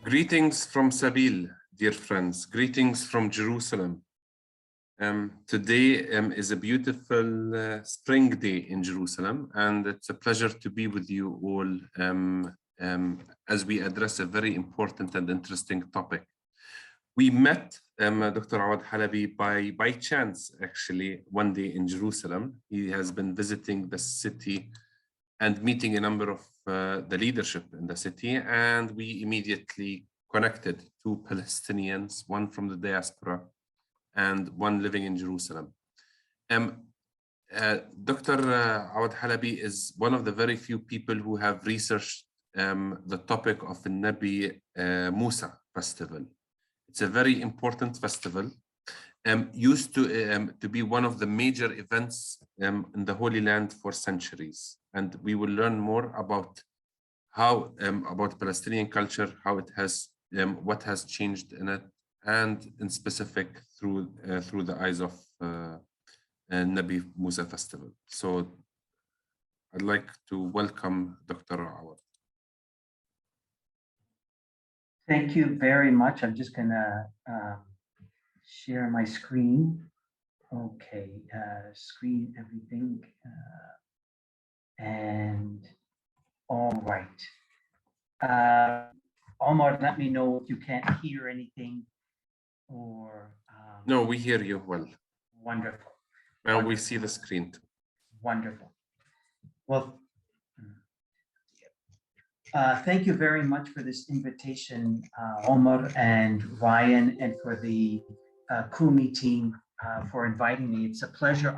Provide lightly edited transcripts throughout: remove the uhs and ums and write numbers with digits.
Greetings from Sabil, dear friends. Greetings from Jerusalem. Today is a beautiful spring day in Jerusalem, and it's a pleasure to be with you all as we address a very important and interesting topic. We met Dr. Awad Halabi by chance, actually, one day in Jerusalem. He has been visiting the city and meeting a number of the leadership in the city, and we immediately connected, two Palestinians, one from the diaspora and one living in Jerusalem. Dr. Awad Halabi is one of the very few people who have researched the topic of the Nabi Musa festival. It's a very important festival, used to be one of the major events in the Holy Land for centuries. And we will learn more about how about Palestinian culture, how it has, what has changed in it, and in specific through the eyes of Nabi Musa festival. So I'd like to welcome Dr. Awad. Thank you very much. I'm just gonna share my screen. Okay, screen everything. And all right. Omar, let me know if you can't hear anything or... No, we hear you well. Wonderful. Now wonderful. We see the screen too. Wonderful. Well, thank you very much for this invitation, Omar and Ryan, and for the Kumi team for inviting me. It's a pleasure.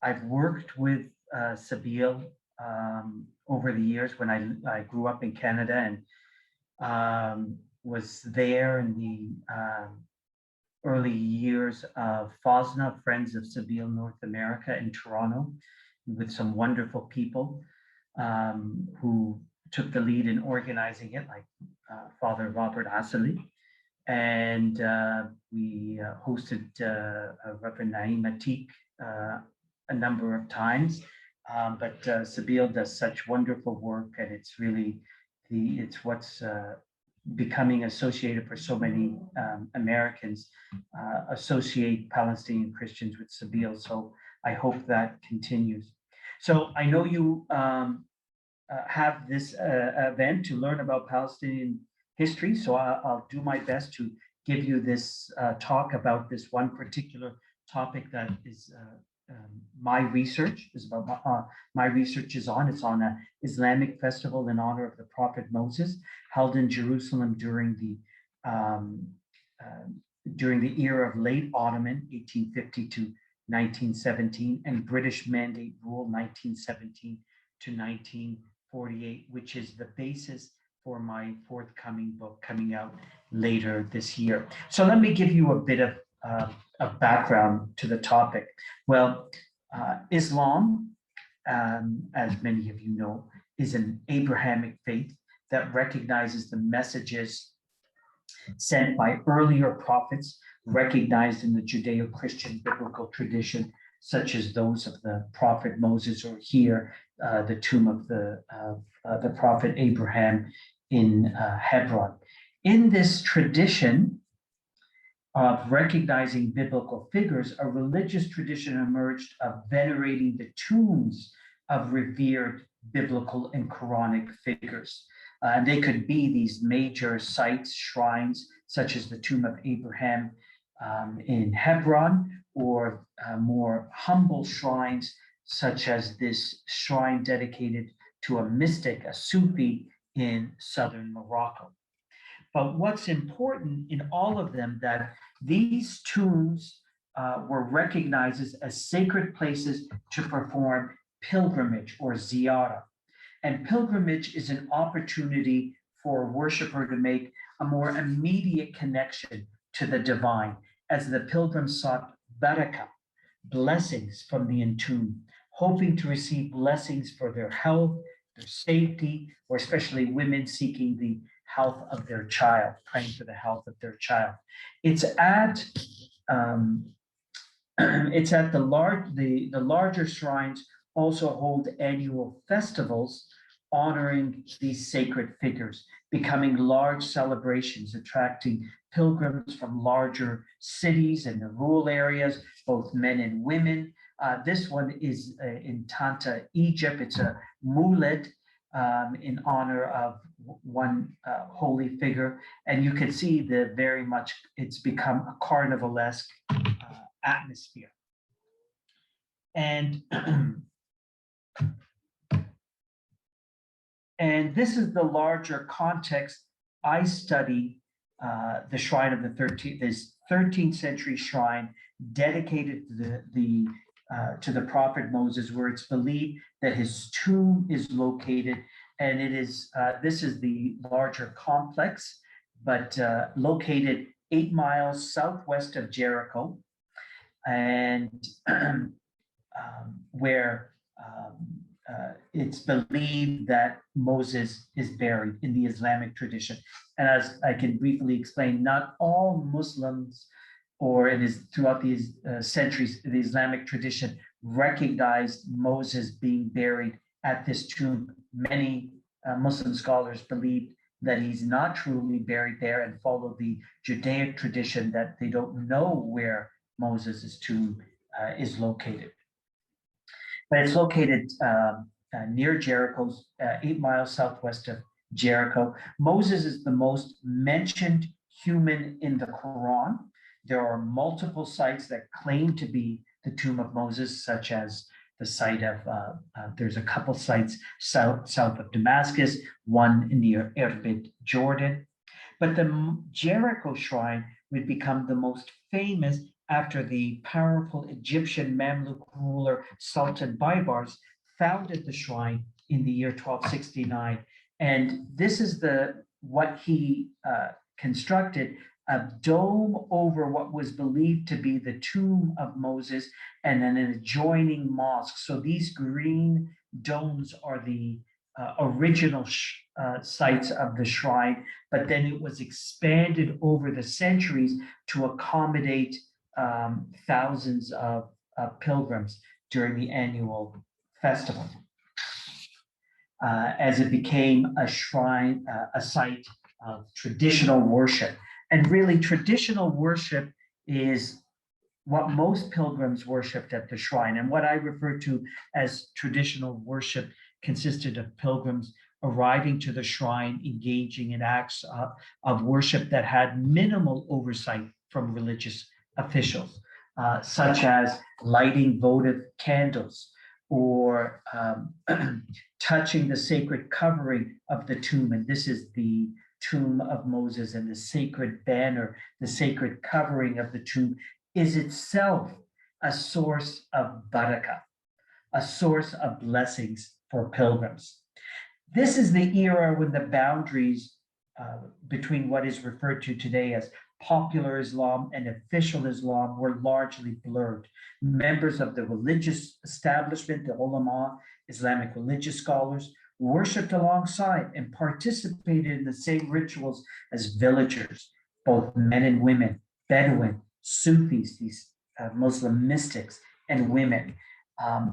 I've worked with Sabil over the years when I grew up in Canada and was there in the early years of FOSNA, Friends of Sabil North America in Toronto, with some wonderful people who took the lead in organizing it, like Father Robert Asali. And we hosted Reverend Naeem Atik a number of times. But Sabil does such wonderful work, and it's really it's what's becoming associated for so many Americans associate Palestinian Christians with Sabil. So I hope that continues. So I know you have this event to learn about Palestinian history. So I'll do my best to give you this talk about this one particular topic that is my research is about. My research is on. It's on an Islamic festival in honor of the Prophet Moses, held in Jerusalem during the era of late Ottoman 1850 to 1917 and British Mandate Rule 1917 to 1948, which is the basis for my forthcoming book coming out later this year. So let me give you a bit of background to the topic. Well, Islam, as many of you know, is an Abrahamic faith that recognizes the messages sent by earlier prophets recognized in the Judeo-Christian biblical tradition, such as those of the prophet Moses, or here the tomb of the prophet Abraham in Hebron. In this tradition of recognizing biblical figures, a religious tradition emerged of venerating the tombs of revered biblical and Quranic figures. And they could be these major sites, shrines, such as the tomb of Abraham in Hebron, or more humble shrines, such as this shrine dedicated to a mystic, a Sufi, in southern Morocco. But what's important in all of them, that these tombs were recognized as sacred places to perform pilgrimage or ziyarah. And pilgrimage is an opportunity for a worshiper to make a more immediate connection to the divine, as the pilgrims sought barakah, blessings from the entombed, hoping to receive blessings for their health, their safety, or especially women seeking the health of their child, praying for the health of their child. It's at the larger shrines also hold annual festivals honoring these sacred figures, becoming large celebrations, attracting pilgrims from larger cities and the rural areas, both men and women. This one is in Tanta, Egypt. It's a muled in honor of one holy figure. And you can see the very much, it's become a carnivalesque atmosphere. And and this is the larger context. I study the shrine of the 13th century shrine dedicated to the prophet Moses, where it's believed that his tomb is located, and it is this is the larger complex, but located 8 miles southwest of Jericho, and where it's believed that Moses is buried in the Islamic tradition. And as I can briefly explain, not all Muslims or throughout these centuries, the Islamic tradition recognized Moses being buried at this tomb. Many Muslim scholars believe that he's not truly buried there and follow the Judaic tradition that they don't know where Moses' tomb is located. But it's located near Jericho, 8 miles southwest of Jericho. Moses is the most mentioned human in the Quran. There are multiple sites that claim to be the tomb of Moses, such as the site of, there's a couple sites south of Damascus, one in the Irbid, Jordan. But the Jericho shrine would become the most famous after the powerful Egyptian Mamluk ruler Sultan Baybars founded the shrine in the year 1269. And this is what he constructed, a dome over what was believed to be the tomb of Moses and an adjoining mosque. So these green domes are the original sites of the shrine, but then it was expanded over the centuries to accommodate thousands of pilgrims during the annual festival, as it became a shrine, a site of traditional worship. And really, traditional worship is what most pilgrims worshipped at the shrine. And what I refer to as traditional worship consisted of pilgrims arriving to the shrine, engaging in acts of worship that had minimal oversight from religious officials, such as lighting votive candles or touching the sacred covering of the tomb. And this is the tomb of Moses, and the sacred banner, the sacred covering of the tomb is itself a source of barakah, a source of blessings for pilgrims. This is the era when the boundaries between what is referred to today as popular Islam and official Islam were largely blurred. Members of the religious establishment, the ulama, Islamic religious scholars, worshipped alongside and participated in the same rituals as villagers, both men and women, Bedouin, Sufis, these Muslim mystics, and women,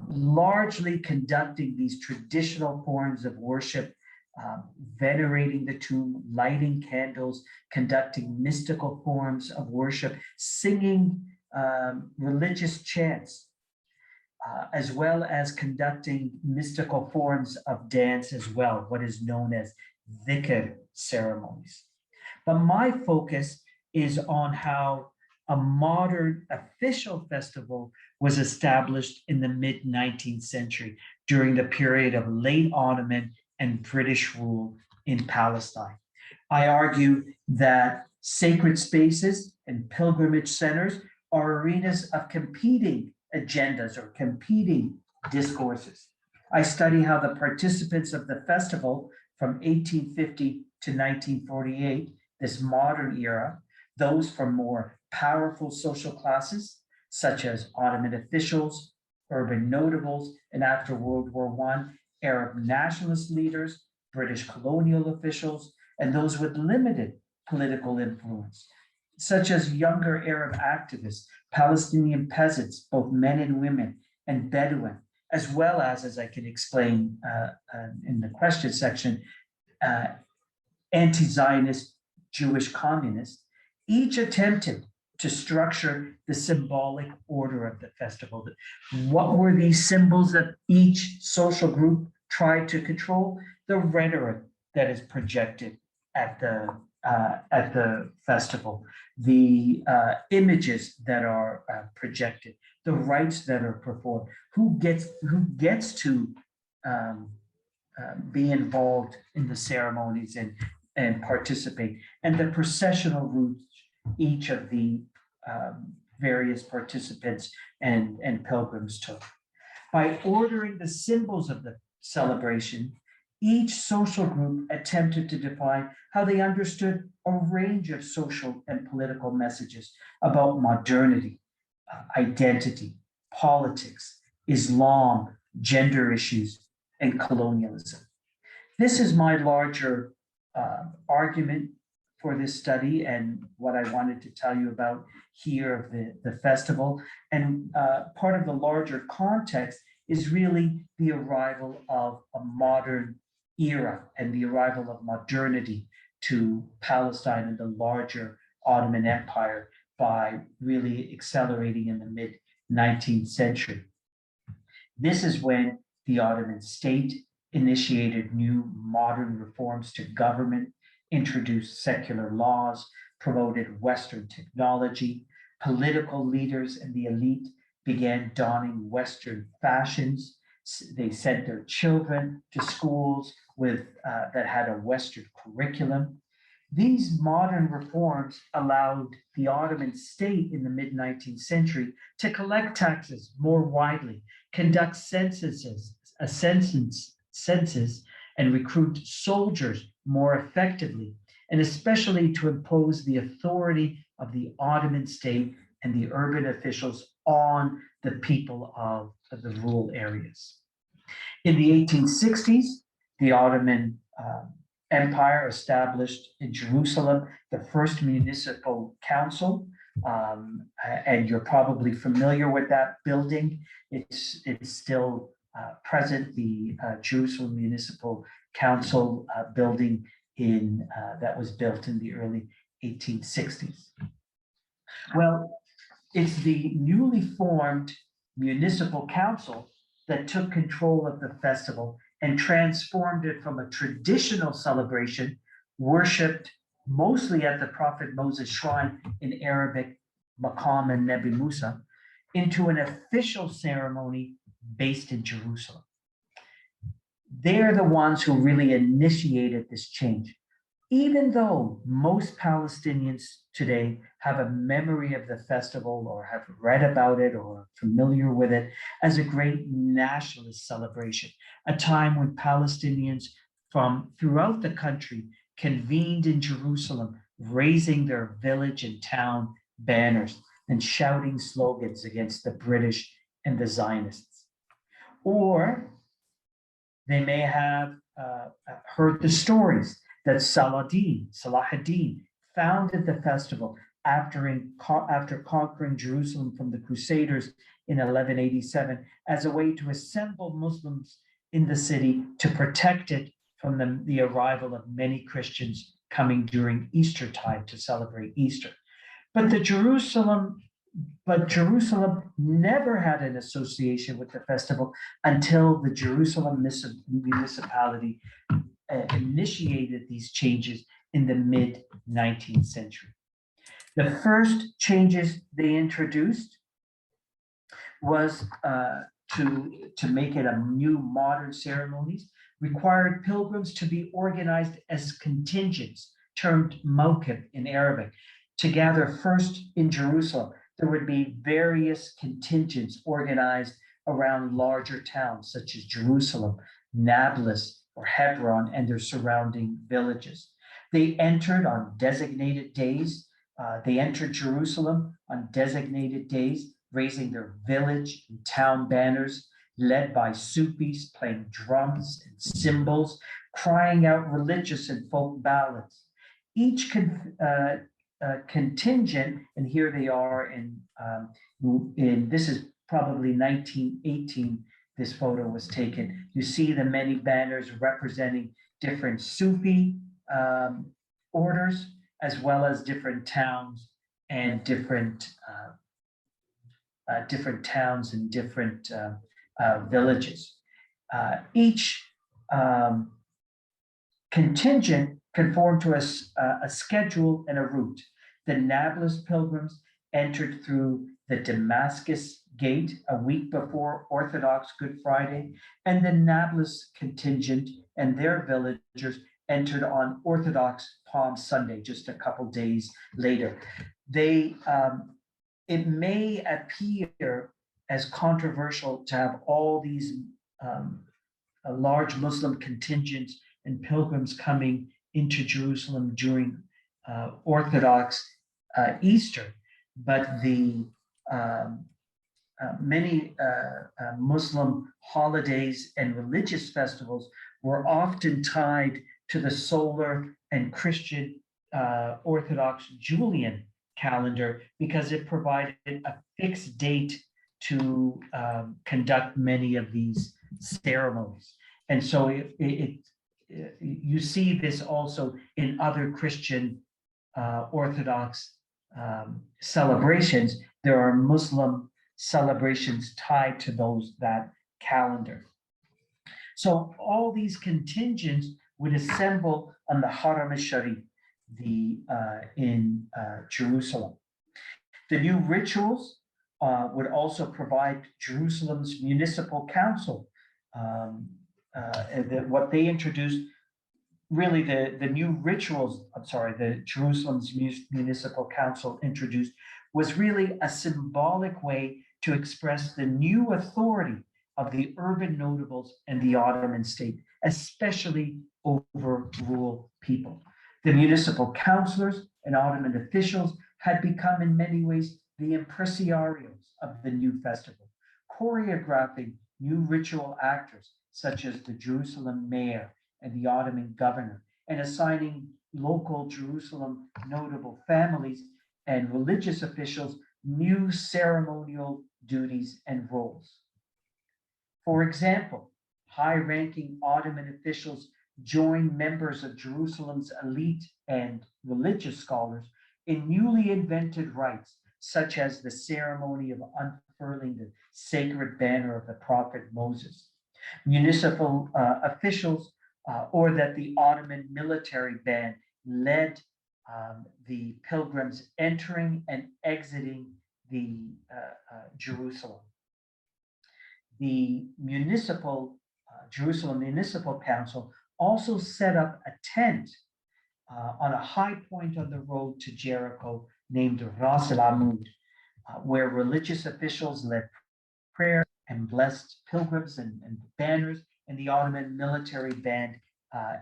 largely conducting these traditional forms of worship, venerating the tomb, lighting candles, conducting mystical forms of worship, singing religious chants, as well as conducting mystical forms of dance as well, what is known as Zika ceremonies. But my focus is on how a modern official festival was established in the mid-19th century during the period of late Ottoman and British rule in Palestine. I argue that sacred spaces and pilgrimage centers are arenas of competing agendas or competing discourses. I study how the participants of the festival from 1850 to 1948, this modern era, those from more powerful social classes, such as Ottoman officials, urban notables, and after World War I, Arab nationalist leaders, British colonial officials, and those with limited political influence, such as younger Arab activists, Palestinian peasants, both men and women, and Bedouin, as well as I can explain in the question section, anti-Zionist Jewish communists, each attempted to structure the symbolic order of the festival. What were these symbols that each social group tried to control? The rhetoric that is projected at the festival, the images that are projected, the rites that are performed, who gets to be involved in the ceremonies and participate, and the processional routes each of the various participants and pilgrims took. By ordering the symbols of the celebration, each social group attempted to define how they understood a range of social and political messages about modernity, identity, politics, Islam, gender issues, and colonialism. This is my larger argument for this study and what I wanted to tell you about here of the festival. And part of the larger context is really the arrival of a modern era and the arrival of modernity to Palestine and the larger Ottoman Empire by really accelerating in the mid-19th century. This is when the Ottoman state initiated new modern reforms to government, introduced secular laws, promoted Western technology. Political leaders and the elite began donning Western fashions. They sent their children to schools that had a Western curriculum. These modern reforms allowed the Ottoman state in the mid-19th century to collect taxes more widely, conduct censuses, and recruit soldiers more effectively, and especially to impose the authority of the Ottoman state and the urban officials on the people of the rural areas. In the 1860s, the Ottoman Empire established in Jerusalem the first municipal council, and you're probably familiar with that building. It's still present, the Jerusalem Municipal Council building that was built in the early 1860s. Well, it's the newly formed municipal council that took control of the festival and transformed it from a traditional celebration worshipped mostly at the Prophet Moses shrine in Arabic, Maqam and Nebi Musa, into an official ceremony based in Jerusalem. They're the ones who really initiated this change. Even though most Palestinians today have a memory of the festival or have read about it or are familiar with it as a great nationalist celebration, a time when Palestinians from throughout the country convened in Jerusalem, raising their village and town banners and shouting slogans against the British and the Zionists. Or they may have heard the stories that Salahuddin founded the festival after conquering Jerusalem from the Crusaders in 1187 as a way to assemble Muslims in the city to protect it from the arrival of many Christians coming during Eastertide to celebrate Easter. But Jerusalem never had an association with the festival until the Jerusalem municipality initiated these changes in the mid-19th century. The first changes they introduced was to make it a new modern ceremonies, required pilgrims to be organized as contingents, termed mawqif in Arabic, to gather first in Jerusalem. There would be various contingents organized around larger towns such as Jerusalem, Nablus, or Hebron and their surrounding villages. They entered on designated days. They entered Jerusalem on designated days, raising their village and town banners, led by Sufis playing drums and cymbals, crying out religious and folk ballads. Each contingent, and here they are in this is probably 1918 this photo was taken. You see the many banners representing different Sufi orders, as well as different towns and different villages. Each contingent conformed to a schedule and a route. The Nablus pilgrims entered through the Damascus Gate a week before Orthodox Good Friday, and the Nablus contingent and their villagers entered on Orthodox Palm Sunday, just a couple days later. It may appear as controversial to have all these large Muslim contingents and pilgrims coming into Jerusalem during Orthodox Easter, but the many Muslim holidays and religious festivals were often tied to the solar and Christian Orthodox Julian calendar because it provided a fixed date to conduct many of these ceremonies. And so you see this also in other Christian Orthodox celebrations. There are Muslim celebrations tied to that calendar. So all these contingents would assemble on the Haram al-Sharif in Jerusalem. The new rituals would also provide Jerusalem's municipal council. What they introduced, really the new rituals, the Jerusalem's municipal council introduced was really a symbolic way to express the new authority of the urban notables and the Ottoman state, especially over rural people. The municipal councillors and Ottoman officials had become in many ways the impresarios of the new festival, choreographing new ritual actors such as the Jerusalem mayor and the Ottoman governor, and assigning local Jerusalem notable families and religious officials new ceremonial duties and roles. For example, high-ranking Ottoman officials joined members of Jerusalem's elite and religious scholars in newly invented rites, such as the ceremony of unfurling the sacred banner of the prophet Moses. Municipal officials, or that the Ottoman military band led the pilgrims entering and exiting the Jerusalem. The Jerusalem Municipal Council also set up a tent on a high point on the road to Jericho named Ras El Amud, where religious officials led prayer and blessed pilgrims and banners, and the Ottoman military band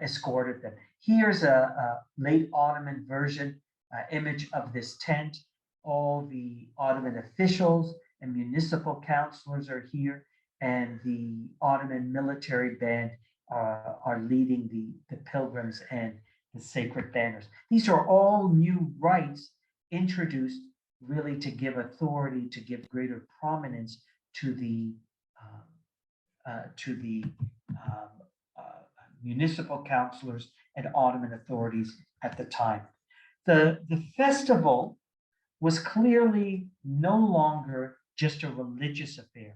escorted them. Here's a late Ottoman version image of this tent. All the Ottoman officials and municipal councillors are here, and the Ottoman military band are leading the pilgrims and the sacred banners. These are all new rites introduced really to give authority, to give greater prominence to the municipal councillors and Ottoman authorities at the time. The festival was clearly no longer just a religious affair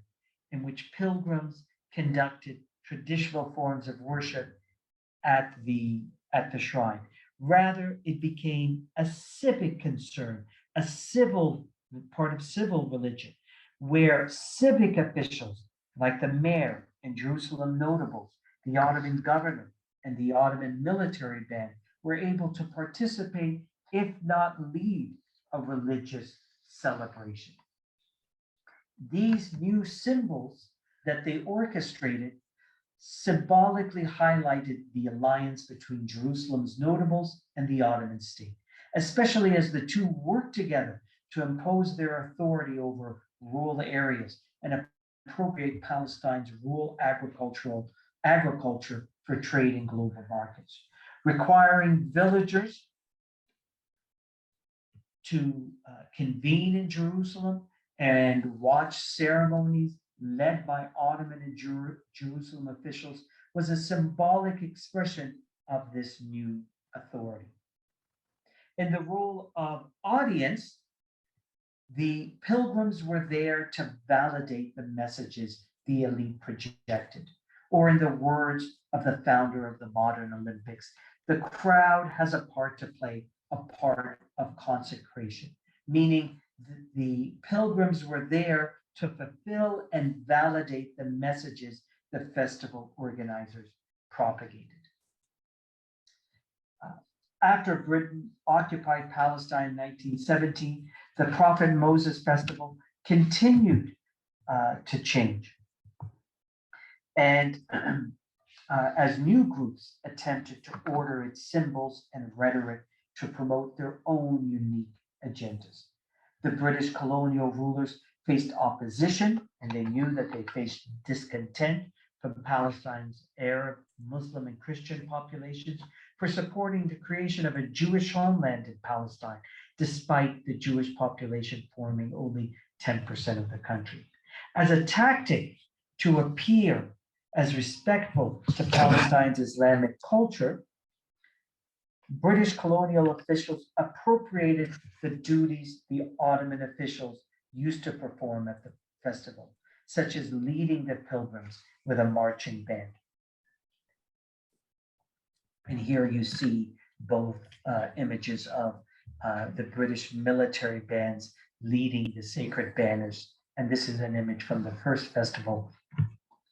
in which pilgrims conducted traditional forms of worship at the shrine. Rather, it became a civic concern, a part of civil religion, where civic officials like the mayor and Jerusalem notables, the Ottoman governor, and the Ottoman military band were able to participate, if not lead, a religious celebration. These new symbols that they orchestrated symbolically highlighted the alliance between Jerusalem's notables and the Ottoman state, especially as the two worked together to impose their authority over rural areas and appropriate Palestine's rural agriculture for trade in global markets, requiring villagers to convene in Jerusalem and watch ceremonies led by Ottoman and Jerusalem officials, was a symbolic expression of this new authority. In the role of audience, the pilgrims were there to validate the messages the elite projected. Or in the words of the founder of the modern Olympics, the crowd has a part to play, a part of consecration, meaning the pilgrims were there to fulfill and validate the messages the festival organizers propagated. After Britain occupied Palestine in 1917, the Prophet Moses Festival continued to change. And as new groups attempted to order its symbols and rhetoric to promote their own unique agendas. The British colonial rulers faced opposition, and they knew that they faced discontent from Palestine's Arab, Muslim, and Christian populations for supporting the creation of a Jewish homeland in Palestine, despite the Jewish population forming only 10% of the country. As a tactic to appear as respectful to Palestine's Islamic culture, British colonial officials appropriated the duties the Ottoman officials used to perform at the festival, such as leading the pilgrims with a marching band. And here you see both images of the British military bands leading the sacred banners. And this is an image from the first festival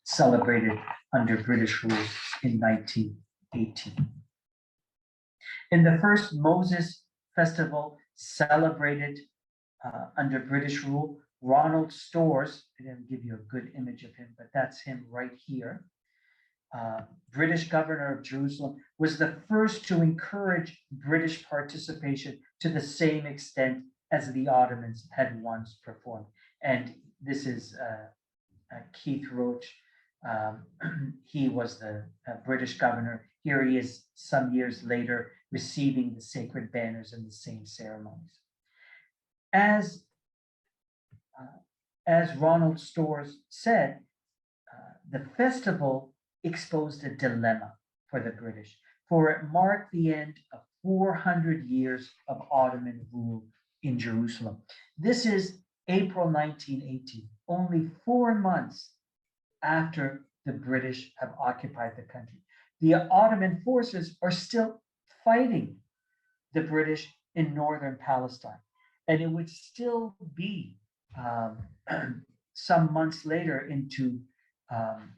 celebrated under British rule in 1918. In the first Moses Festival celebrated under British rule, Ronald Storrs, I didn't give you a good image of him, but that's him right here. British governor of Jerusalem, was the first to encourage British participation to the same extent as the Ottomans had once performed. And this is Keith Roach. He was the British governor. Here he is some years later receiving the sacred banners in the same ceremonies. As Ronald Storrs said, the festival exposed a dilemma for the British, for it marked the end of 400 years of Ottoman rule in Jerusalem. This is April 1918, only 4 months after the British have occupied the country. The Ottoman forces are still fighting the British in northern Palestine. And it would still be some months later into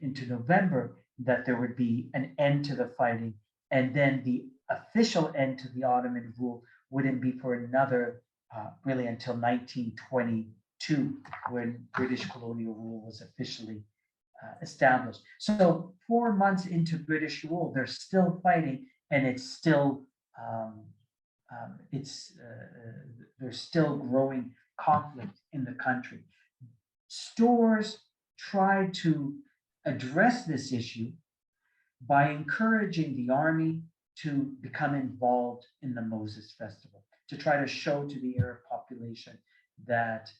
November that there would be an end to the fighting. And then the official end to the Ottoman rule wouldn't be for another, really until 1922, when British colonial rule was officially established. So 4 months into British rule, they're still fighting, and it's still there's still growing conflict in the country. Storrs tried to address this issue by encouraging the army to become involved in the Moses Festival, to try to show to the Arab population that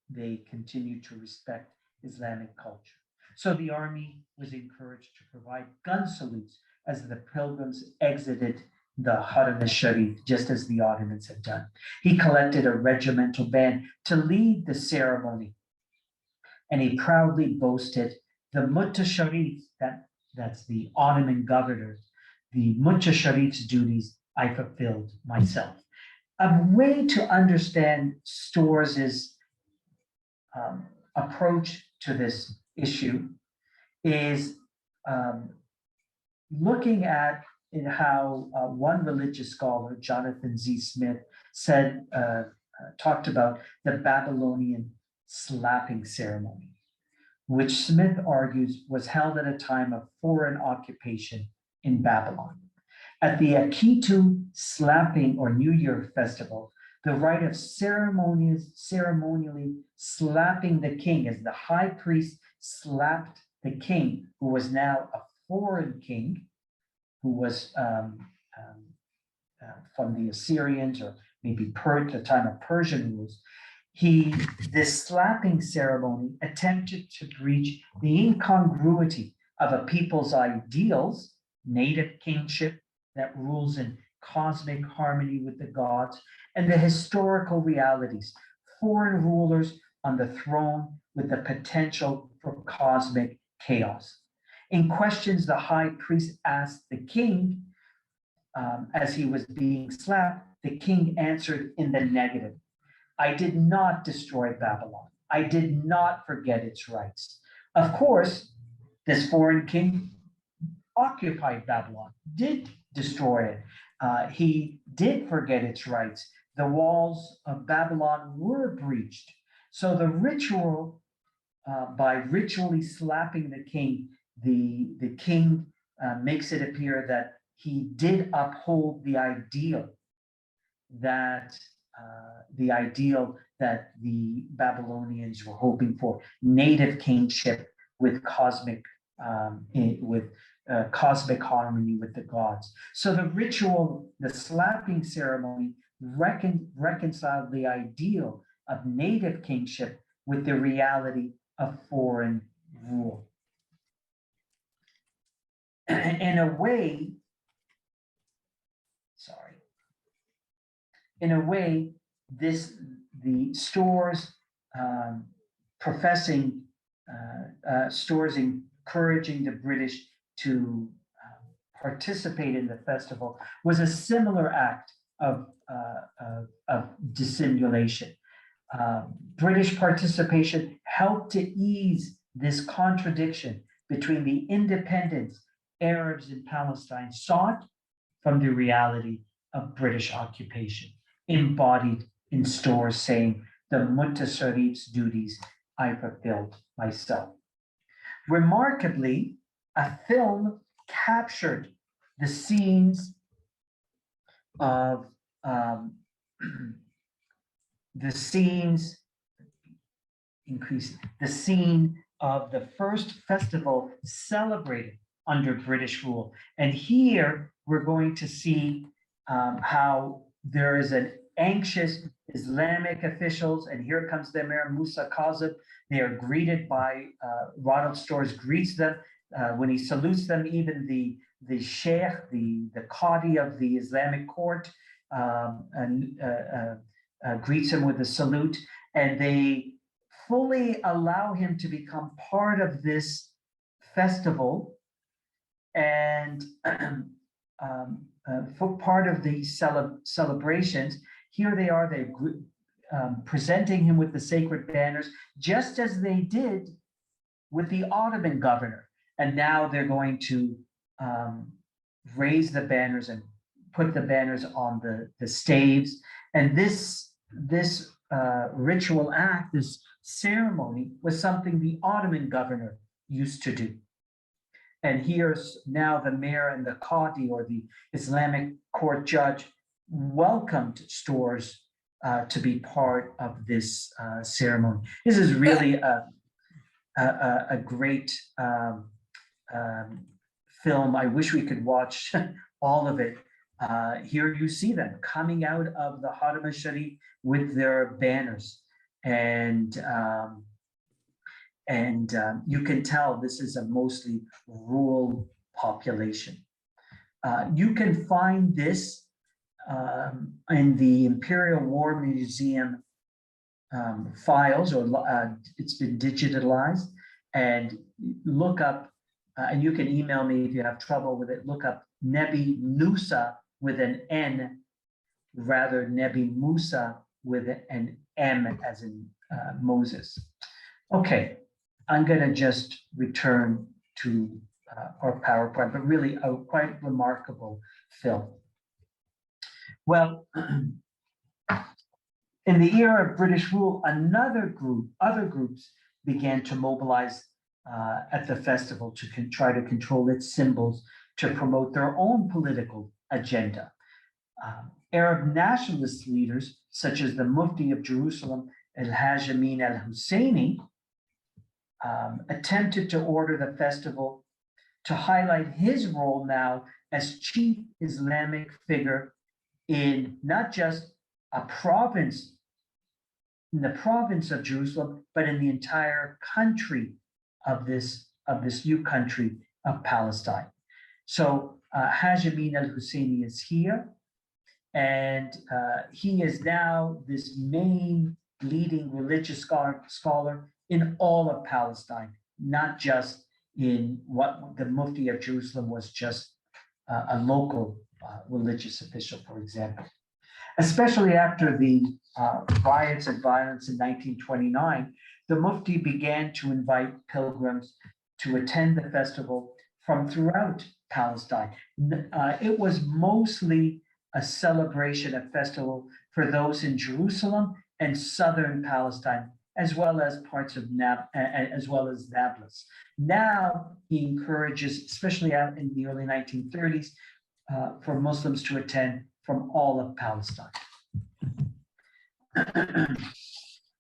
they continue to respect Islamic culture. So the army was encouraged to provide gun salutes as the pilgrims exited the Haram al-Sharif, just as the Ottomans had done. He collected a regimental band to lead the ceremony, and he proudly boasted, the Mutasharif, that's the Ottoman governors, the Mutasharif's duties I fulfilled myself. A way to understand Storrs's approach to this issue is looking at in how one religious scholar, Jonathan Z. Smith, talked about the Babylonian slapping ceremony, which Smith argues was held at a time of foreign occupation in Babylon. At the Akitu slapping or New Year festival, the rite of ceremonially slapping the king, as the high priest slapped the king, who was now a foreign king, who was from the Assyrians, or maybe the time of Persian rules. This slapping ceremony attempted to breach the incongruity of a people's ideals, native kingship that rules in cosmic harmony with the gods, and the historical realities, foreign rulers on the throne with the potential for cosmic chaos. In questions the high priest asked the king as he was being slapped, the king answered in the negative. I did not destroy Babylon. I did not forget its rights. Of course, this foreign king occupied Babylon, did destroy it. He did forget its rights. The walls of Babylon were breached. So the ritual, by ritually slapping the king, the king makes it appear that he did uphold the ideal that the Babylonians were hoping for, native kingship with cosmic cosmic harmony with the gods. So the ritual, the slapping ceremony, reconciled the ideal of native kingship with the reality of foreign rule. In a way, the stores stores encouraging the British to participate in the festival was a similar act of dissimulation. British participation helped to ease this contradiction between the independence Arabs in Palestine sought from the reality of British occupation, embodied in stores saying, the Mutasarrif's duties I fulfilled myself. Remarkably, a film captured the scenes of the scene of the first festival celebrated under British rule. And here we're going to see how there is an anxious Islamic officials, and here comes the Emir Musa Kazim. They are greeted by Ronald Storrs greets them when he salutes them. Even the sheikh, the qadi of the Islamic court, greets him with a salute, and they fully allow him to become part of this festival and for part of the celebrations. Here they are, they're presenting him with the sacred banners, just as they did with the Ottoman governor. And now they're going to raise the banners and put the banners on the staves. And this ritual act, this ceremony, was something the Ottoman governor used to do. And here's now the mayor and the qadi, or the Islamic court judge, welcomed Storrs to be part of this ceremony. This is really a great film. I wish we could watch all of it. Here you see them coming out of the Haram al-Sharif with their banners, and you can tell this is a mostly rural population. You can find this in the Imperial War Museum files, or it's been digitalized, and look up, and you can email me if you have trouble with it, look up Nebi Nusa with an N, rather Nebi Musa with an M as in Moses. Okay, I'm gonna just return to our PowerPoint, but really a quite remarkable film. Well, in the era of British rule, other groups began to mobilize at the festival to try to control its symbols to promote their own political agenda. Arab nationalist leaders, such as the Mufti of Jerusalem, Al-Hajj Amin al-Husseini, attempted to order the festival to highlight his role now as chief Islamic figure in not just a province in the province of Jerusalem, but in the entire country of this new country of Palestine. So Haj Amin al-Husseini is here, and he is now this main leading religious scholar in all of Palestine, not just in what the Mufti of Jerusalem was just a local religious official, for example. Especially after the riots and violence in 1929, the Mufti began to invite pilgrims to attend the festival from throughout Palestine. It was mostly a celebration, a festival for those in Jerusalem and southern Palestine, as well as parts of Nablus. Now he encourages, especially out in the early 1930s, for Muslims to attend from all of Palestine.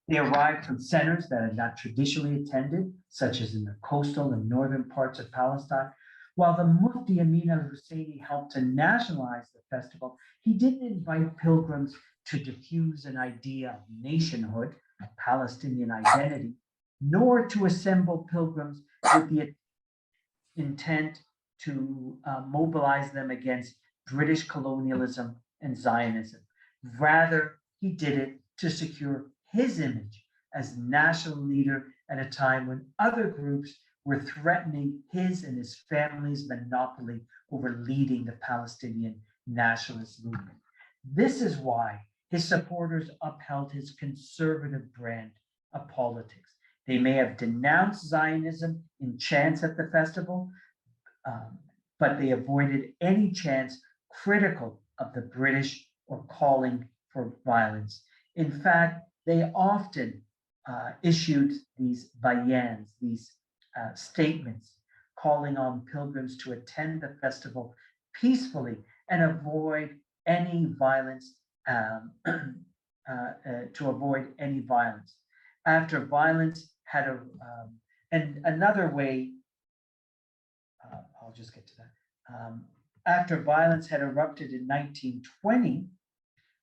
They arrived from centers that had not traditionally attended, such as in the coastal and northern parts of Palestine. While the Mufti Amin al-Husseini helped to nationalize the festival, he didn't invite pilgrims to diffuse an idea of nationhood, a Palestinian identity, nor to assemble pilgrims with the intent to mobilize them against British colonialism and Zionism. Rather, he did it to secure his image as national leader at a time when other groups were threatening his and his family's monopoly over leading the Palestinian nationalist movement. This is why his supporters upheld his conservative brand of politics. They may have denounced Zionism in chants at the festival, but they avoided any chants critical of the British or calling for violence. In fact, they often issued these bayans, these statements, calling on pilgrims to attend the festival peacefully and avoid any violence, After violence had and another way, I'll just get to that. After violence had erupted in 1920,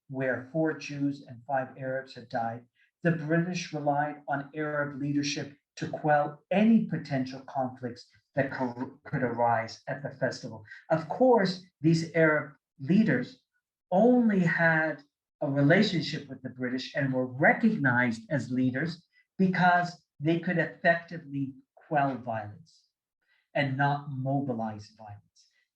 where 4 Jews and 5 Arabs had died, the British relied on Arab leadership to quell any potential conflicts that could arise at the festival. Of course, these Arab leaders only had a relationship with the British and were recognized as leaders because they could effectively quell violence and not mobilize violence.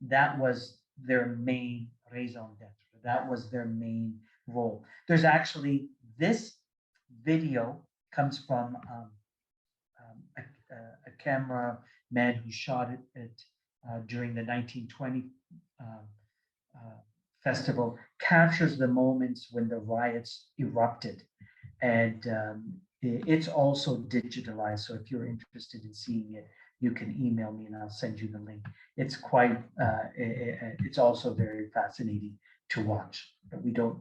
That was their main raison d'etre. That was their main role. There's actually this video comes from a cameraman who shot it during the 1920 festival, captures the moments when the riots erupted. And it's also digitalized. So if you're interested in seeing it, you can email me and I'll send you the link. It's quite, it's also very fascinating to watch, but we don't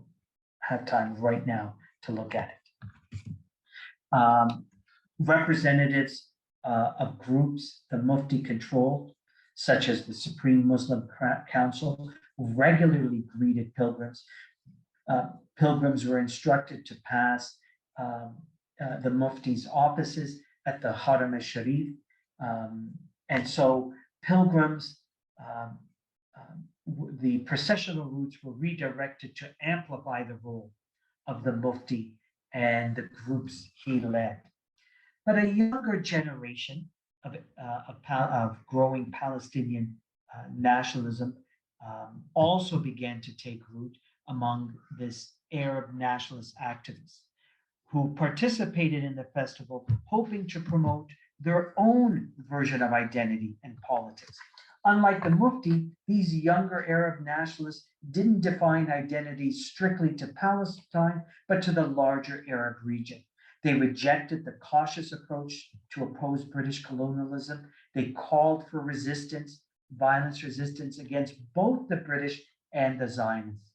have time right now to look at it. Representatives of groups the Mufti controlled, such as the Supreme Muslim Council, regularly greeted pilgrims. Pilgrims were instructed to pass the Mufti's offices at the Haram al-Sharif. And so pilgrims, the processional routes were redirected to amplify the role of the Mufti and the groups he led. But a younger generation of growing Palestinian nationalism also began to take root among this Arab nationalist activists who participated in the festival, hoping to promote their own version of identity and politics. Unlike the Mufti, these younger Arab nationalists didn't define identity strictly to Palestine, but to the larger Arab region. They rejected the cautious approach to oppose British colonialism. They called for resistance, violence resistance against both the British and the Zionists.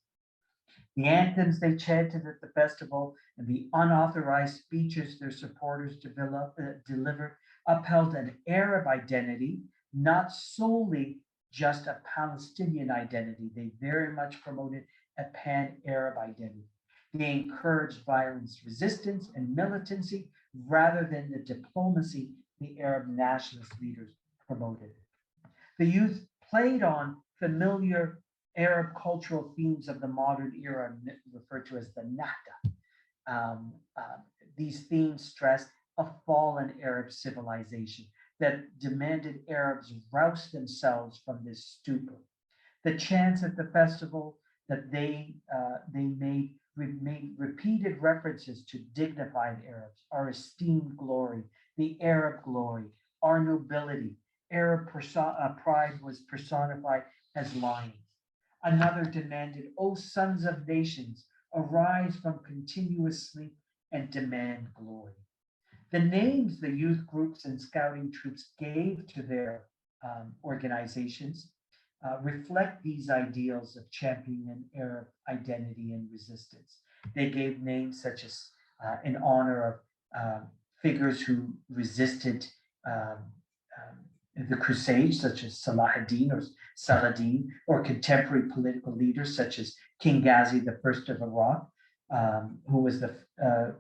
The anthems they chanted at the festival and the unauthorized speeches their supporters delivered upheld an Arab identity, not solely just a Palestinian identity. They very much promoted a pan-Arab identity. They encouraged violence, resistance, and militancy rather than the diplomacy the Arab nationalist leaders promoted. The youth played on familiar Arab cultural themes of the modern era, referred to as the Nahda. Um, uh, these themes stressed a fallen Arab civilization that demanded Arabs rouse themselves from this stupor. The chants at the festival that they made repeated references to dignified Arabs, our esteemed glory, the Arab glory, our nobility. Arab pride was personified as lions. Another demanded, O sons of nations, arise from continuous sleep and demand glory. The names the youth groups and scouting troops gave to their organizations reflect these ideals of championing Arab identity and resistance. They gave names such as in honor of figures who resisted um, the Crusades, such as Salahuddin or Saladin, or contemporary political leaders such as King Ghazi I of Iraq, who was the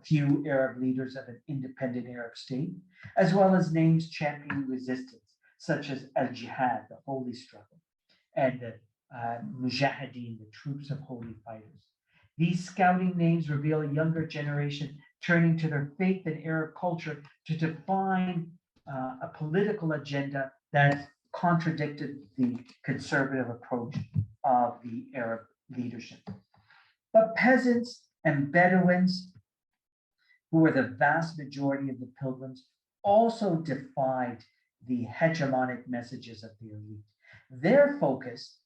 few Arab leaders of an independent Arab state, as well as names championing resistance, such as Al-Jihad, the holy struggle, and the Mujahideen, the troops of holy fighters. These scouting names reveal a younger generation turning to their faith and Arab culture to define a political agenda that contradicted the conservative approach of the Arab leadership. But peasants and Bedouins, who were the vast majority of the pilgrims, also defied the hegemonic messages of the elite. Their focus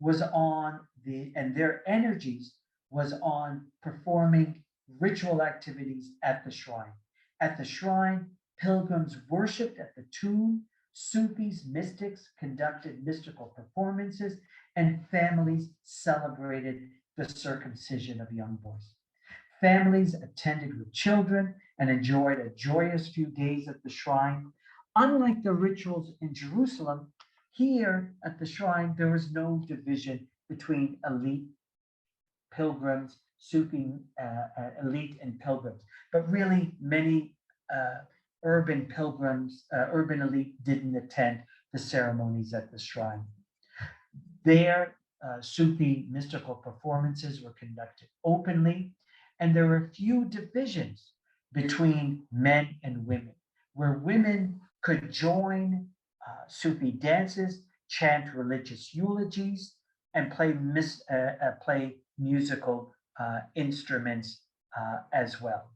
was on and their energies was on performing ritual activities at the shrine. At the shrine, pilgrims worshipped at the tomb, Sufis, mystics conducted mystical performances, and families celebrated the circumcision of young boys. Families attended with children and enjoyed a joyous few days at the shrine. Unlike the rituals in Jerusalem, here at the shrine, there was no division between elite pilgrims, Sufi elite and pilgrims, but really many urban pilgrims, urban elite didn't attend the ceremonies at the shrine. Their Sufi mystical performances were conducted openly, and there were few divisions between men and women, where women could join Sufi dances, chant religious eulogies, and play musical instruments as well.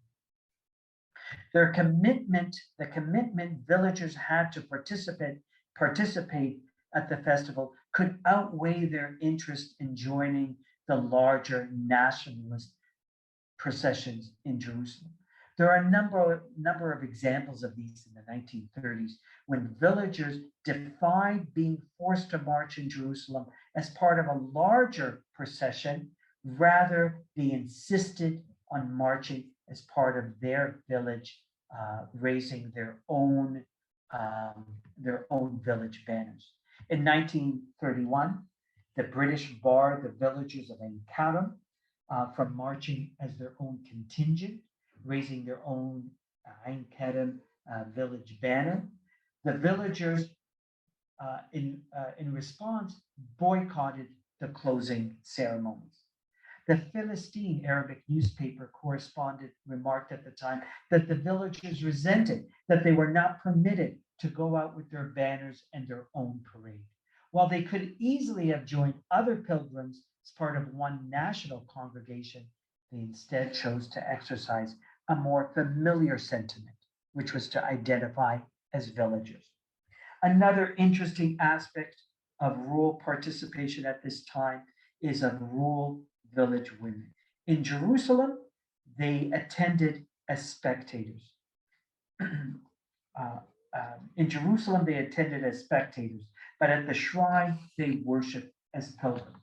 The commitment villagers had to participate at the festival could outweigh their interest in joining the larger nationalist processions in Jerusalem. There are a number of examples of these in the 1930s when villagers defied being forced to march in Jerusalem as part of a larger procession. Rather, they insisted on marching as part of their village, raising their own village banners. In 1931, the British barred the villagers of Ein Karam from marching as their own contingent, raising their own Ein Karam village banner. The villagers, in response, boycotted the closing ceremonies. The Philistine Arabic newspaper correspondent remarked at the time that the villagers resented that they were not permitted to go out with their banners and their own parade. While they could easily have joined other pilgrims as part of one national congregation, they instead chose to exercise a more familiar sentiment, which was to identify as villagers. Another interesting aspect of rural participation at this time is of rural village women. In Jerusalem, they attended as spectators. But at the shrine, they worshiped as pilgrims.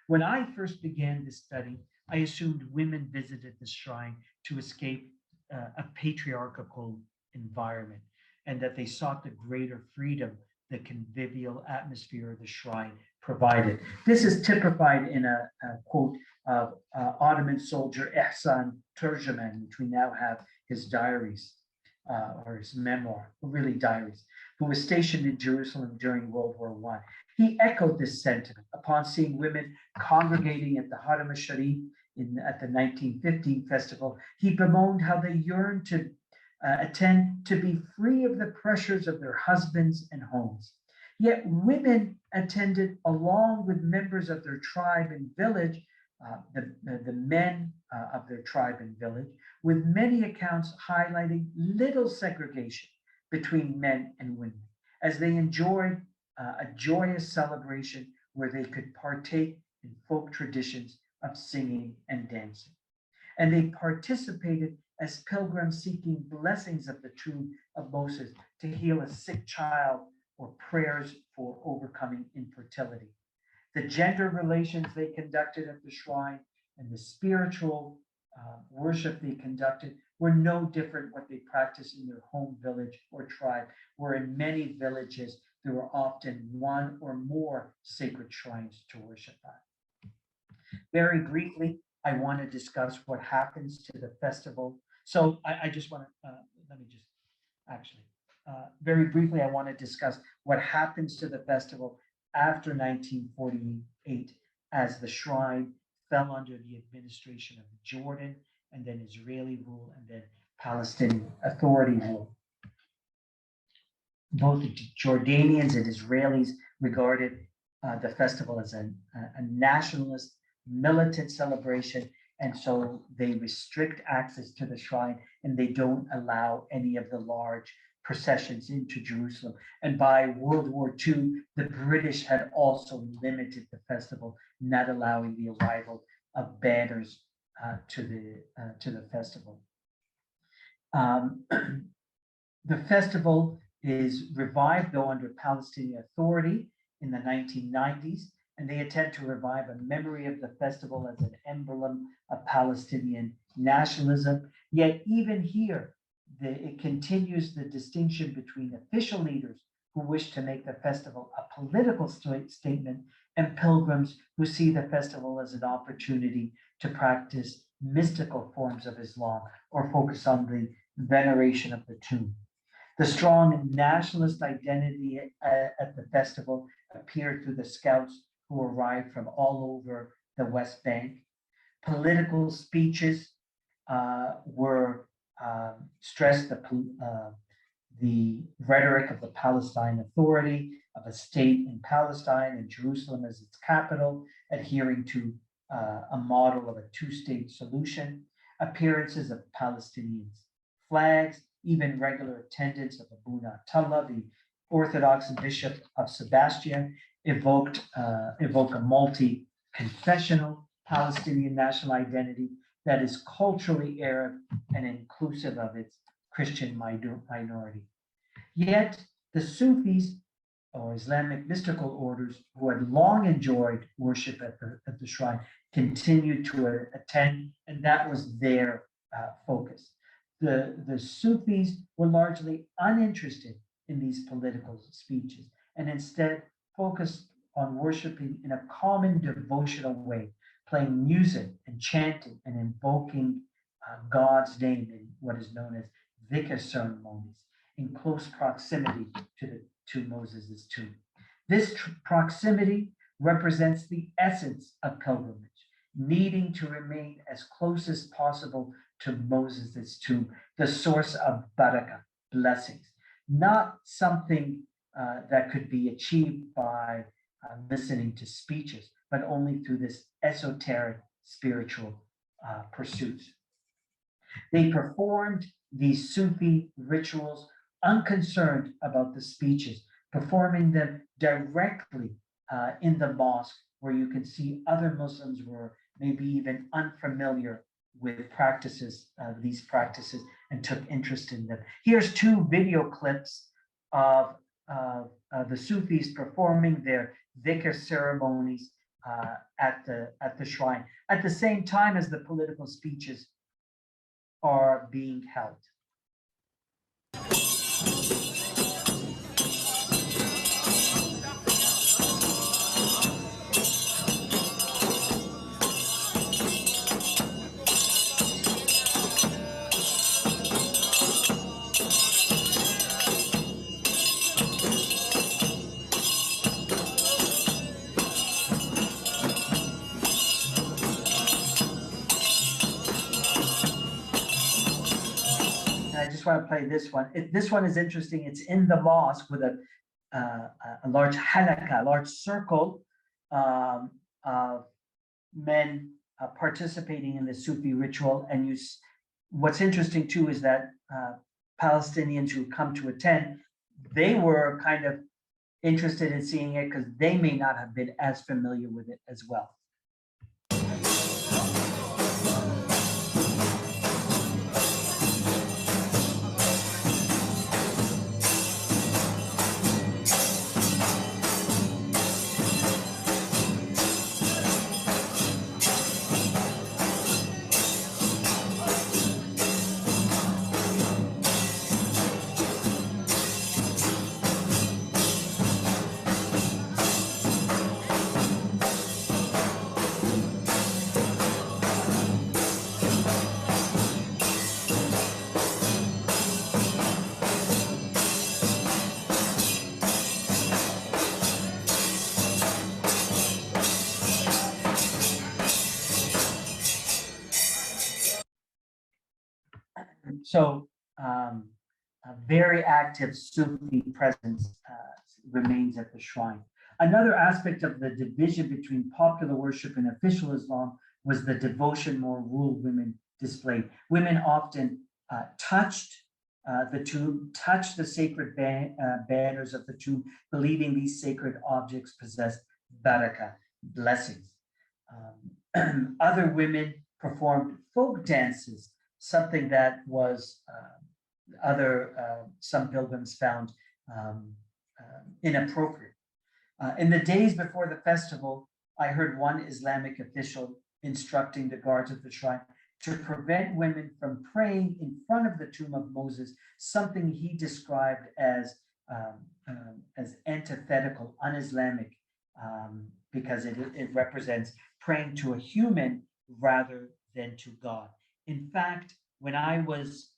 When I first began this study, I assumed women visited the shrine to escape a patriarchal environment, and that they sought the greater freedom the convivial atmosphere of the shrine provided. This is typified in a quote of Ottoman soldier Ehsan Turjaman, which we now have his diaries or his memoir, really diaries, who was stationed in Jerusalem during World War I. He echoed this sentiment upon seeing women congregating at the Haram al-Sharif at the 1915 festival. He bemoaned how they yearned to attend to be free of the pressures of their husbands and homes. Yet women attended along with members of their tribe and village, the men of their tribe and village, with many accounts highlighting little segregation between men and women, as they enjoyed a joyous celebration where they could partake in folk traditions of singing and dancing. And they participated as pilgrims seeking blessings of the tomb of Moses to heal a sick child or prayers for overcoming infertility. The gender relations they conducted at the shrine and the spiritual worship they conducted were no different what they practiced in their home village or tribe, where in many villages there were often one or more sacred shrines to worship at. Very briefly, I want to discuss what happens to the festival. So I just want to, let me just actually, very briefly, I want to discuss what happens to the festival after 1948 as the shrine fell under the administration of Jordan and then Israeli rule and then Palestinian Authority rule. Both the Jordanians and Israelis regarded the festival as a nationalist, militant celebration, and so they restrict access to the shrine and they don't allow any of the large processions into Jerusalem. And by World War II, the British had also limited the festival, not allowing the arrival of banners to the festival. The festival is revived, though, under Palestinian Authority in the 1990s, and they attempt to revive a memory of the festival as an emblem of Palestinian nationalism. Yet even here, it continues the distinction between official leaders who wish to make the festival a political statement and pilgrims who see the festival as an opportunity to practice mystical forms of Islam or focus on the veneration of the tomb. The strong nationalist identity at the festival appeared through the scouts who arrived from all over the West Bank. Political speeches were stressed the rhetoric of the Palestine Authority, of a state in Palestine and Jerusalem as its capital, adhering to a model of a two-state solution, appearances of Palestinians' flags, even regular attendance of Abu Natala, the Orthodox Bishop of Sebastian, evoke a multi-confessional Palestinian national identity that is culturally Arab and inclusive of its Christian minority. Yet the Sufis, or Islamic mystical orders, who had long enjoyed worship at the shrine, continued to attend, and that was their focus. The Sufis were largely uninterested in these political speeches and instead focused on worshiping in a common devotional way, playing music and chanting and invoking God's name in what is known as Zika ceremonies in close proximity to Moses' tomb. This proximity represents the essence of pilgrimage, needing to remain as close as possible to Moses' tomb, the source of barakah, blessings, not something that could be achieved by listening to speeches, but only through this esoteric spiritual pursuits. They performed these Sufi rituals unconcerned about the speeches, performing them directly in the mosque, where you can see other Muslims were maybe even unfamiliar with these practices, and took interest in them. Here's two video clips of the Sufis performing their Zika ceremonies at the shrine, at the same time as the political speeches are being held. just want to play this one. This one is interesting. It's in the mosque with a large halaka, a large circle of men participating in the Sufi ritual. And what's interesting too is that Palestinians who come to attend, they were kind of interested in seeing it because they may not have been as familiar with it as well. So a very active Sufi presence remains at the shrine. Another aspect of the division between popular worship and official Islam was the devotion more rural women displayed. Women often touched the tomb, touched the sacred banners of the tomb, believing these sacred objects possessed barakah, blessings. Other women performed folk dances, something that was some pilgrims found inappropriate. In the days before the festival, I heard one Islamic official instructing the guards of the shrine to prevent women from praying in front of the tomb of Moses, something he described as antithetical, un-Islamic, because it represents praying to a human rather than to God. In fact, when I was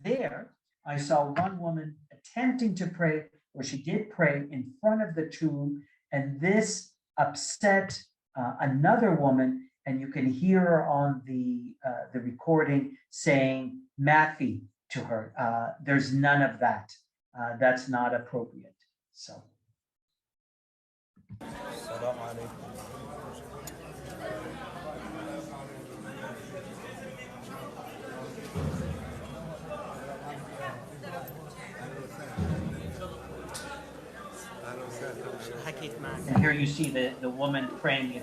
there, I saw one woman attempting to pray, or she did pray in front of the tomb, and this upset another woman, and you can hear her on the recording saying "Mafi" to her. There's none of that. That's not appropriate. So. And here you see the woman praying.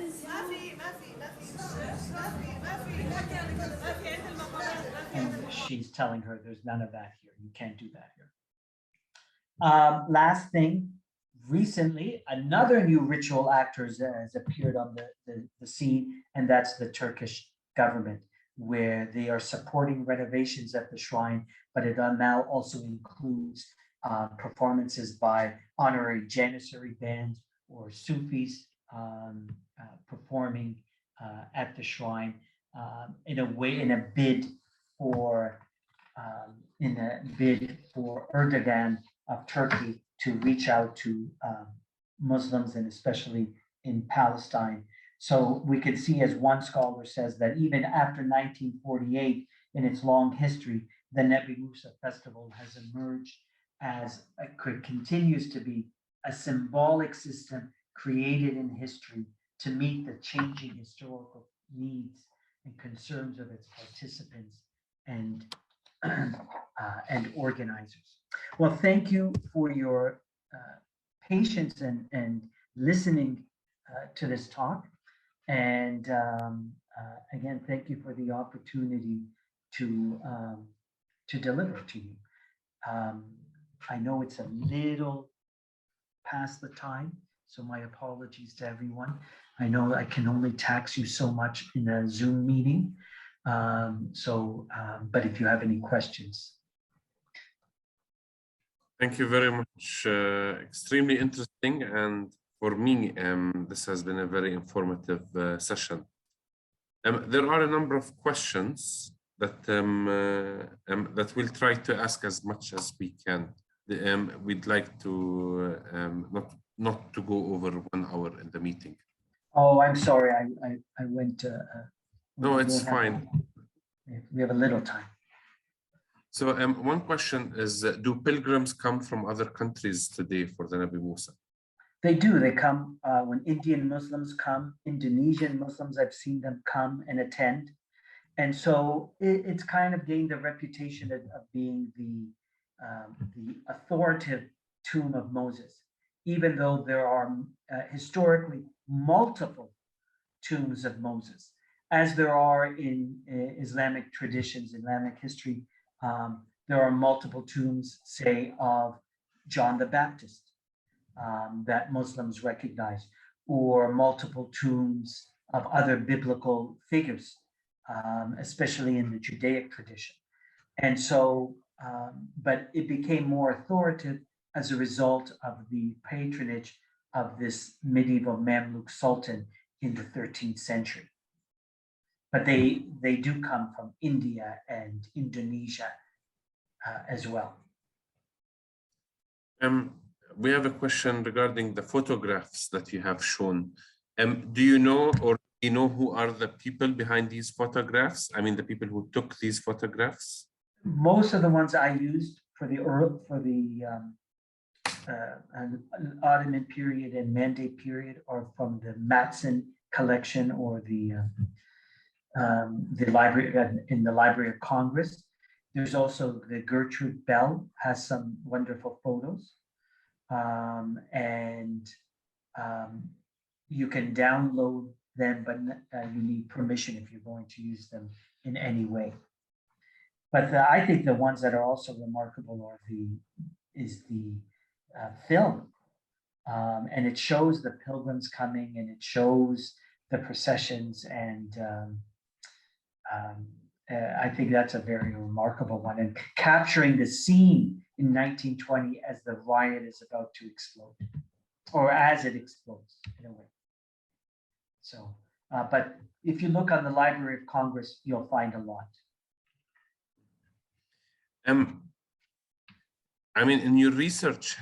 And she's telling her there's none of that here. You can't do that here. Last thing, recently, another new ritual actor has appeared on the scene, and that's the Turkish government, where they are supporting renovations at the shrine, but it now also includes performances by honorary Janissary bands or Sufis performing at the shrine in a bid for Erdogan of Turkey to reach out to Muslims, and especially in Palestine. So we could see, as one scholar says, that even after 1948, in its long history, the Nebi Musa festival has emerged as continues to be a symbolic system created in history to meet the changing historical needs and concerns of its participants and organizers. Well, thank you for your patience and listening to this talk. And again, thank you for the opportunity to deliver to you. I know it's a little past the time, so my apologies to everyone. I know I can only tax you so much in a Zoom meeting. But if you have any questions. Thank you very much. Extremely interesting. And for me, this has been a very informative session. There are a number of questions that that we'll try to ask as much as we can. We'd like to not to go over 1 hour in the meeting. Oh, I'm sorry. I went. No, it's fine. We have a little time. So one question is, do pilgrims come from other countries today for the Nabi Musa? They do. They come when Indian Muslims come, Indonesian Muslims, I've seen them come and attend. And so it's kind of gained the reputation of being the authoritative tomb of Moses, even though there are historically multiple tombs of Moses, as there are in Islamic traditions, Islamic history. There are multiple tombs, say, of John the Baptist that Muslims recognize, or multiple tombs of other biblical figures, especially in the Judaic tradition. And so, but it became more authoritative as a result of the patronage of this medieval Mamluk Sultan in the 13th century. But they do come from India and Indonesia as well. We have a question regarding the photographs that you have shown. Do you know, or do you know who are the people behind these photographs? I mean, the people who took these photographs? Most of the ones I used for the Ottoman period and Mandate period are from the Matson collection or the library in the Library of Congress. There's also the Gertrude Bell has some wonderful photos. You can download them, but you need permission if you're going to use them in any way. But I think the ones that are also remarkable are the film, and it shows the pilgrims coming, and it shows the processions, and I think that's a very remarkable one, and capturing the scene in 1920 as the riot is about to explode, or as it explodes in a way. So, but if you look on the Library of Congress, you'll find a lot. I mean, in your research,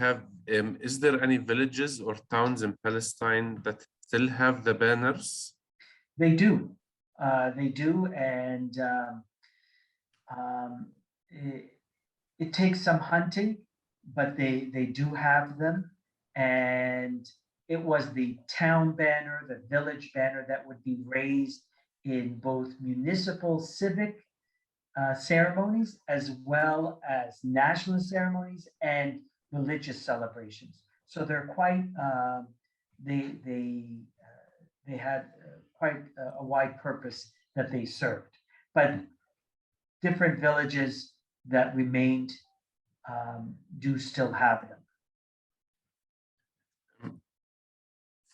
is there any villages or towns in Palestine that still have the banners? They do. They do, and it takes some hunting, but they do have them. And it was the town banner, the village banner that would be raised in both municipal civic ceremonies, as well as national ceremonies and religious celebrations. So they're quite, they had quite a wide purpose that they served. But different villages that remained do still have them.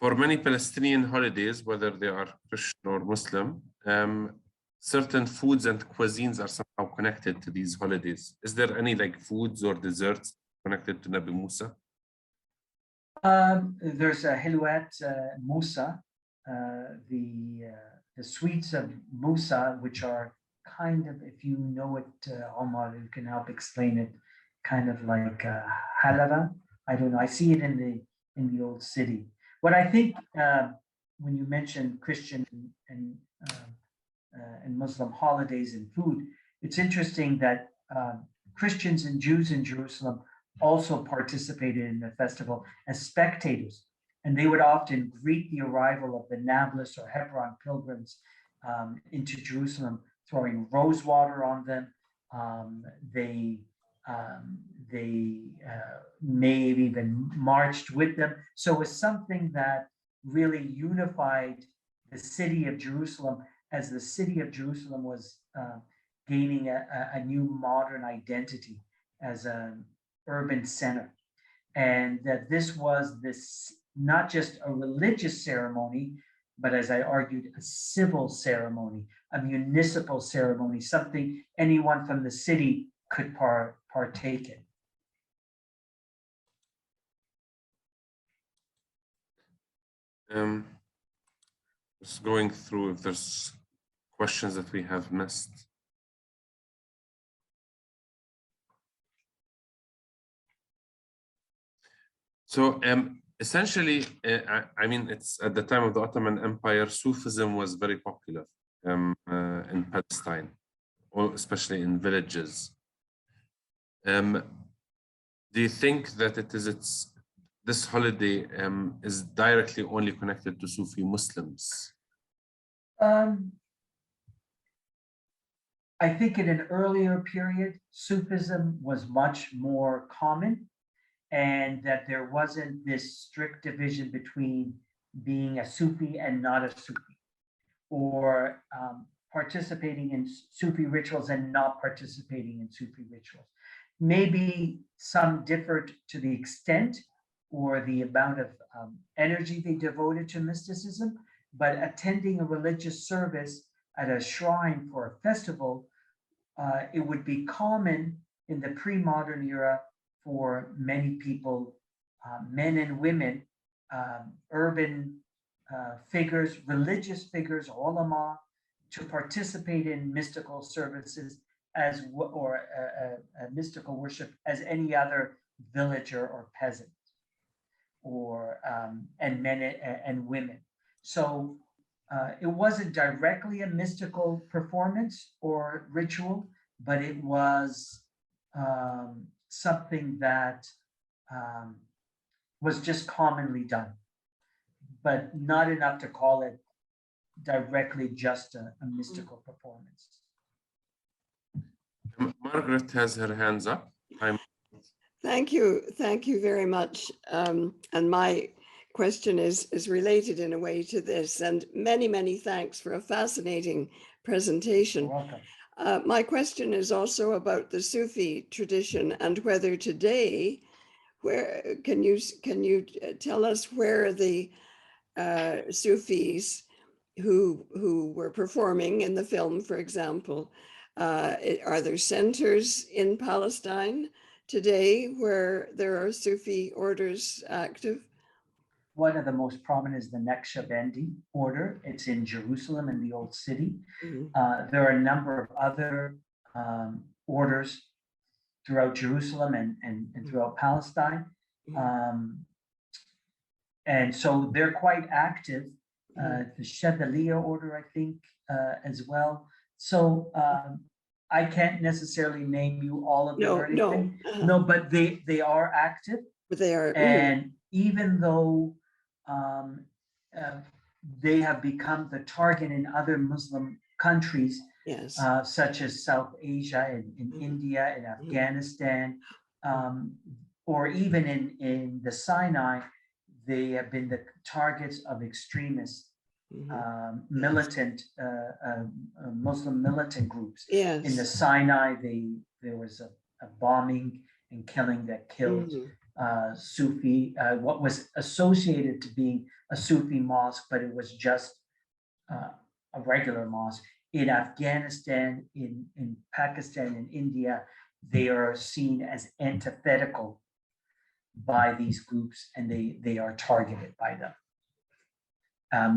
For many Palestinian holidays, whether they are Christian or Muslim, certain foods and cuisines are somehow connected to these holidays. Is there any like foods or desserts connected to Nabi Musa? There's a Hilwat Musa, the sweets of Musa, which are kind of, if you know it, Omar, you can help explain it, kind of like halava. I don't know. I see it in the old city. What I think when you mention Christian and Muslim holidays and food, it's interesting that Christians and Jews in Jerusalem also participated in the festival as spectators, and they would often greet the arrival of the Nablus or Hebron pilgrims into Jerusalem, throwing rose water on them. They may have even marched with them. So it was something that really unified the city of Jerusalem, as the city of Jerusalem was gaining a new modern identity as an urban center. And that this was not just a religious ceremony, but as I argued, a civil ceremony, a municipal ceremony, something anyone from the city could partake in. Just going through if there's questions that we have missed. So essentially, I mean, it's at the time of the Ottoman Empire, Sufism was very popular in Palestine, especially in villages. Do you think that this holiday is directly only connected to Sufi Muslims? I think in an earlier period, Sufism was much more common, and that there wasn't this strict division between being a Sufi and not a Sufi, or participating in Sufi rituals and not participating in Sufi rituals. Maybe some differed to the extent or the amount of energy they devoted to mysticism, but attending a religious service at a shrine for a festival, it would be common in the pre-modern era for many people, men and women, urban figures, religious figures, ulama, to participate in mystical services or mystical worship as any other villager or peasant, or and men and women. So it wasn't directly a mystical performance or ritual, but it was something that was just commonly done, but not enough to call it directly just a mystical performance. Margaret has her hands up. Thank you very much. And my question is related in a way to this, and many thanks for a fascinating presentation. You're welcome. My question is also about the Sufi tradition, and whether today, can you tell us where the Sufis who were performing in the film, for example, are there centers in Palestine today where there are Sufi orders active? One of the most prominent is the Naqshbandi order. It's in Jerusalem, in the Old City. There are a number of other orders throughout Jerusalem and throughout Palestine. And so they're quite active. The Shadaliya order, I think, as well. So I can't necessarily name you all of them or anything. No, but they are active. But they are. And even though they have become the target in other Muslim countries, yes, such as South Asia and in India and Afghanistan, or even in the Sinai, they have been the targets of extremist, militant, Muslim militant groups. Yes. In the Sinai, there was a bombing and killing that killed Sufi, what was associated to being a Sufi mosque, but it was just a regular mosque. In Afghanistan, in Pakistan, and India, they are seen as antithetical by these groups, and they are targeted by them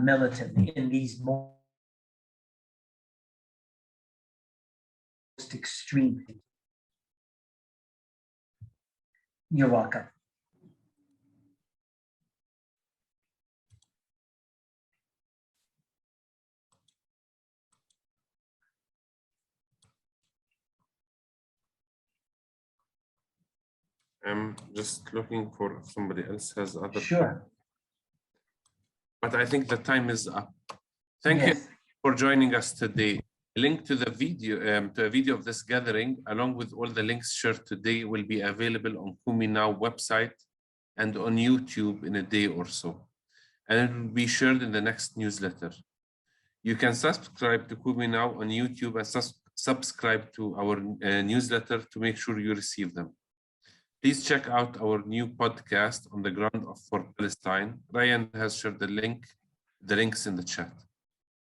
militantly in these most extreme. You're welcome. I'm just looking for if somebody else has other. Sure. But I think the time is up. Thank you for joining us today. A link to the video, to a video of this gathering, along with all the links shared today, will be available on Kumi Now website and on YouTube in a day or so, and it will be shared in the next newsletter. You can subscribe to Kumi Now on YouTube and subscribe to our newsletter to make sure you receive them. Please check out our new podcast on the ground for Palestine. Ryan has shared the links in the chat.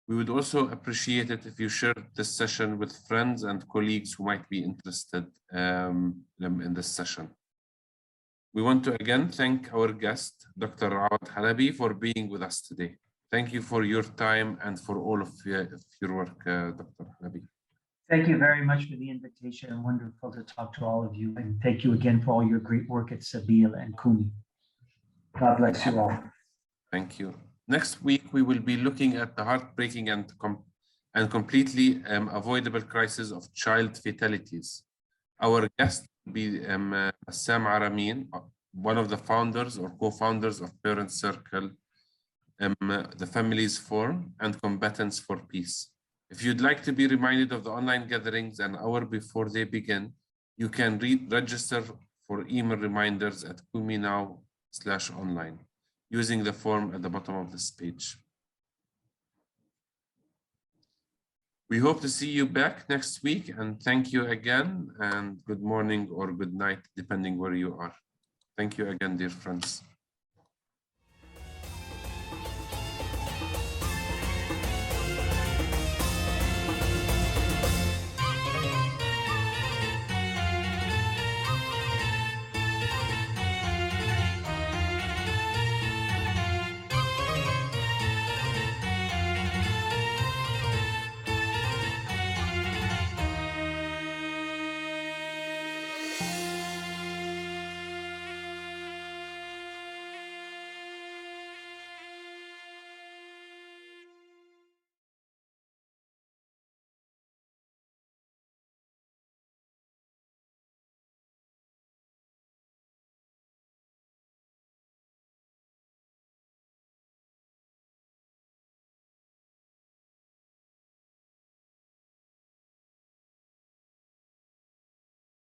We would also appreciate it if you share this session with friends and colleagues who might be interested in this session. We want to again thank our guest, Dr. Awad Halabi, for being with us today. Thank you for your time and for all of your work, Dr. Halabi. Thank you very much for the invitation, and wonderful to talk to all of you. And thank you again for all your great work at Sabeel and Kumi. God bless you all. Thank you. Next week, we will be looking at the heartbreaking and completely avoidable crisis of child fatalities, Our guest will be Sam Aramin, one of the founders or co-founders of Parent Circle, the Families Forum, and Combatants for Peace. If you'd like to be reminded of the online gatherings an hour before they begin, you can register for email reminders at kuminow/online using the form at the bottom of this page. We hope to see you back next week, and thank you again, and good morning or good night, depending where you are. Thank you again, dear friends.